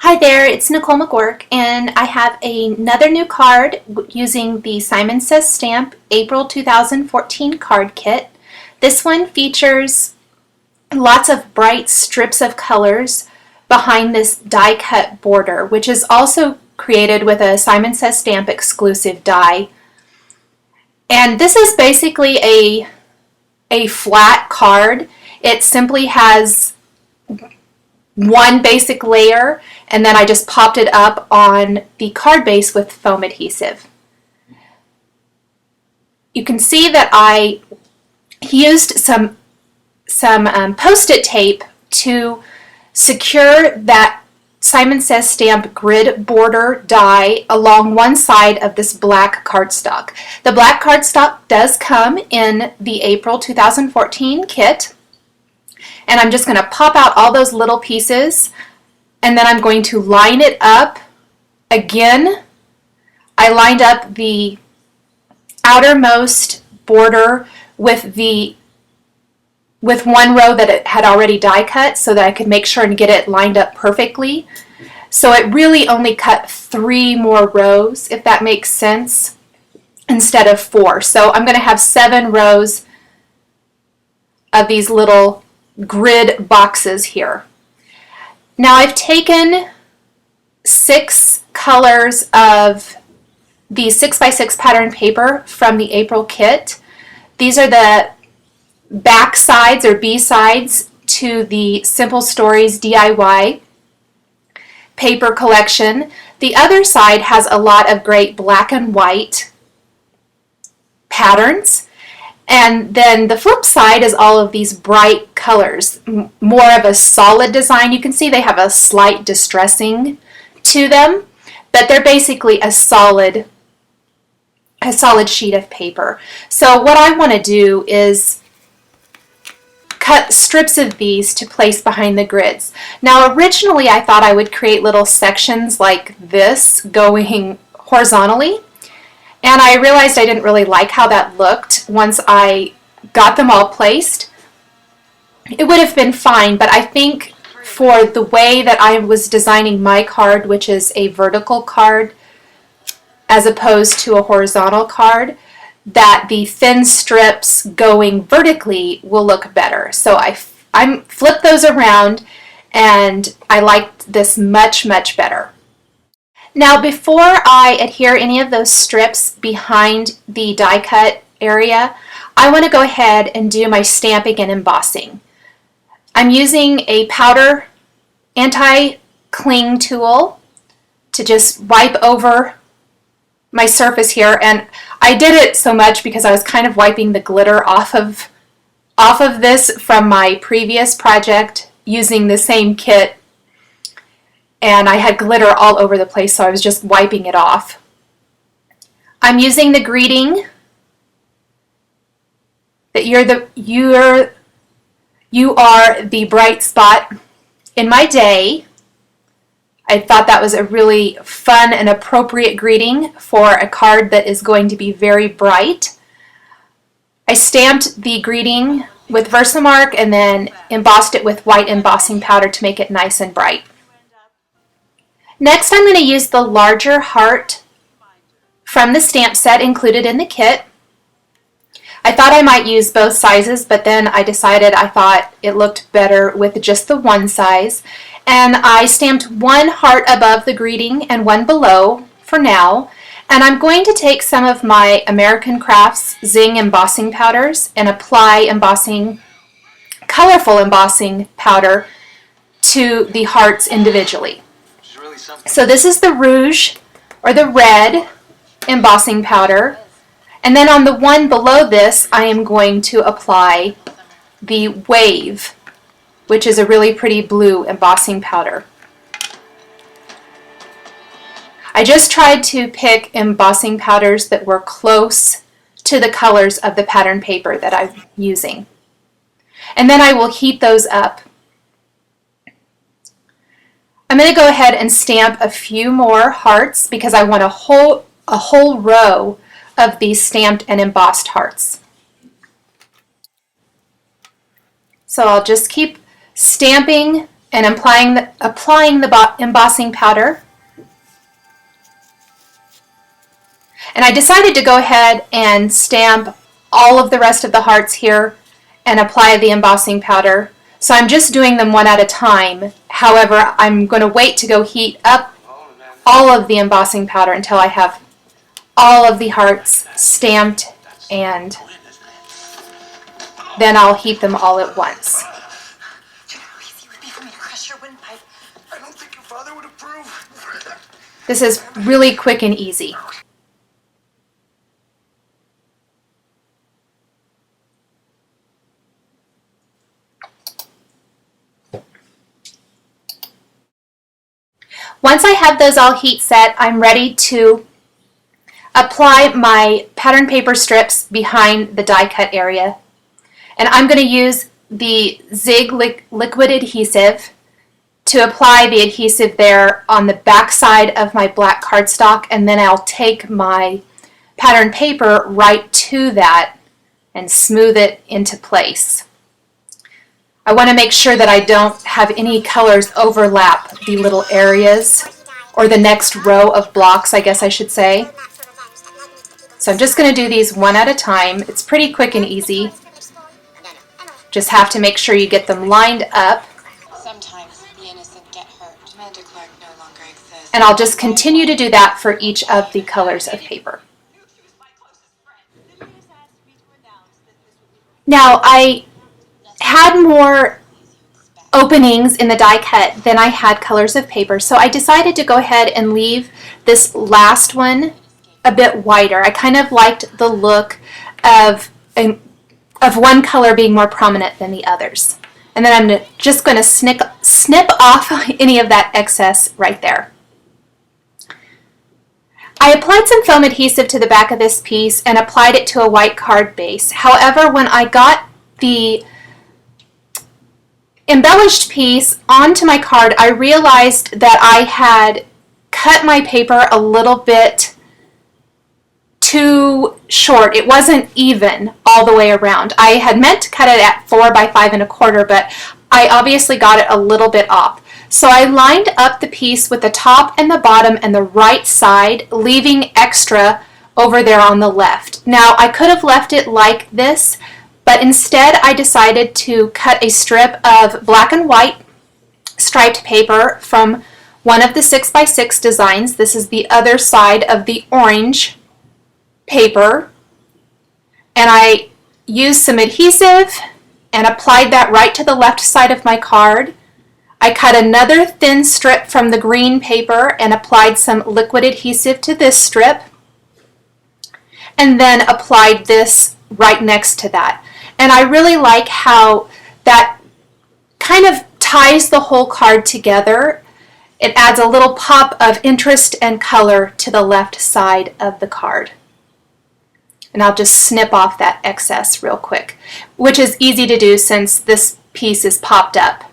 Hi there, it's Nicole McGurk, and I have another new card using the Simon Says Stamp April 2014 card kit. This one features lots of bright strips of colors behind this die cut border, which is also created with a Simon Says Stamp exclusive die. And this is basically a flat card. It simply has one basic layer, and then I just popped it up on the card base with foam adhesive. You can see that I used some post-it tape to secure that Simon Says Stamp grid border die along one side of this black cardstock. The black cardstock does come in the April 2014 kit. And I'm just going to pop out all those little pieces, and then I'm going to line it up again. I lined up the outermost border with one row that it had already die cut so that I could make sure and get it lined up perfectly. So it really only cut 3 more rows, if that makes sense, instead of 4. So I'm going to have 7 rows of these little grid boxes here. Now I've taken 6 colors of the 6x6 pattern paper from the April kit. These are the back sides or B sides to the Simple Stories DIY paper collection. The other side has a lot of great black and white patterns. And then the flip side is all of these bright colors, more of a solid design. You can see they have a slight distressing to them, but they're basically a solid sheet of paper. So what I want to do is cut strips of these to place behind the grids. Now originally I thought I would create little sections like this going horizontally. And I realized I didn't really like how that looked once I got them all placed. It would have been fine, but I think for the way that I was designing my card, which is a vertical card as opposed to a horizontal card, that the thin strips going vertically will look better. So I flipped those around, and I liked this much, much better. Now before I adhere any of those strips behind the die cut area, I want to go ahead and do my stamping and embossing. I'm using a powder anti-cling tool to just wipe over my surface here, and I did it so much because I was kind of wiping the glitter off of this from my previous project using the same kit. And I had glitter all over the place, so I was just wiping it off. I'm using the greeting that you are the bright spot in my day. I thought that was a really fun and appropriate greeting for a card that is going to be very bright. I stamped the greeting with Versamark and then embossed it with white embossing powder to make it nice and bright. Next, I'm going to use the larger heart from the stamp set included in the kit. I thought I might use both sizes, but then I decided I thought it looked better with just the one size. And I stamped one heart above the greeting and one below for now. And I'm going to take some of my American Crafts Zing embossing powders and apply colorful embossing powder to the hearts individually. So this is the rouge or the red embossing powder, and then on the one below this I am going to apply the wave, which is a really pretty blue embossing powder. I just tried to pick embossing powders that were close to the colors of the pattern paper that I'm using. And then I will heat those up. I'm going to go ahead and stamp a few more hearts because I want a whole row of these stamped and embossed hearts. So I'll just keep stamping and applying the embossing powder. And I decided to go ahead and stamp all of the rest of the hearts here and apply the embossing powder. So I'm just doing them one at a time. However, I'm going to wait to go heat up all of the embossing powder until I have all of the hearts stamped, and then I'll heat them all at once. This is really quick and easy. Once I have those all heat set, I'm ready to apply my pattern paper strips behind the die cut area. And I'm going to use the Zig liquid adhesive to apply the adhesive there on the back side of my black cardstock, and then I'll take my pattern paper right to that and smooth it into place. I want to make sure that I don't have any colors overlap the little areas, or the next row of blocks, I guess I should say. So I'm just going to do these one at a time. It's pretty quick and easy. Just have to make sure you get them lined up. Sometimes the innocent get hurt. Amanda Clark no longer exists. And I'll just continue to do that for each of the colors of paper. Now, I had more openings in the die cut than I had colors of paper, so I decided to go ahead and leave this last one a bit wider. I kind of liked the look of one color being more prominent than the others. And then I'm just going to snip off any of that excess right there. I applied some foam adhesive to the back of this piece and applied it to a white card base. However, when I got the embellished piece onto my card, I realized that I had cut my paper a little bit too short. It wasn't even all the way around. I had meant to cut it at 4 by 5 1/4, but I obviously got it a little bit off. So I lined up the piece with the top and the bottom and the right side, leaving extra over there on the left. Now, I could have left it like this, but instead I decided to cut a strip of black and white striped paper from one of the 6 by 6 designs. This is the other side of the orange paper, and I used some adhesive and applied that right to the left side of my card. I cut another thin strip from the green paper and applied some liquid adhesive to this strip, and then applied this right next to that. And I really like how that kind of ties the whole card together. It adds a little pop of interest and color to the left side of the card. And I'll just snip off that excess real quick, which is easy to do since this piece is popped up.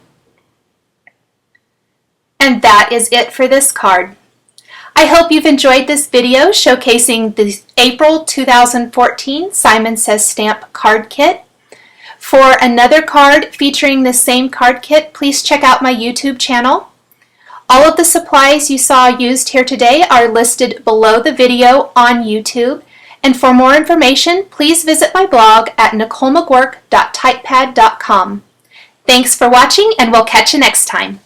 And that is it for this card. I hope you've enjoyed this video showcasing the April 2014 Simon Says Stamp card kit. For another card featuring the same card kit, please check out my YouTube channel. All of the supplies you saw used here today are listed below the video on YouTube. And for more information, please visit my blog at nicolemcgurk.typepad.com. Thanks for watching, and we'll catch you next time.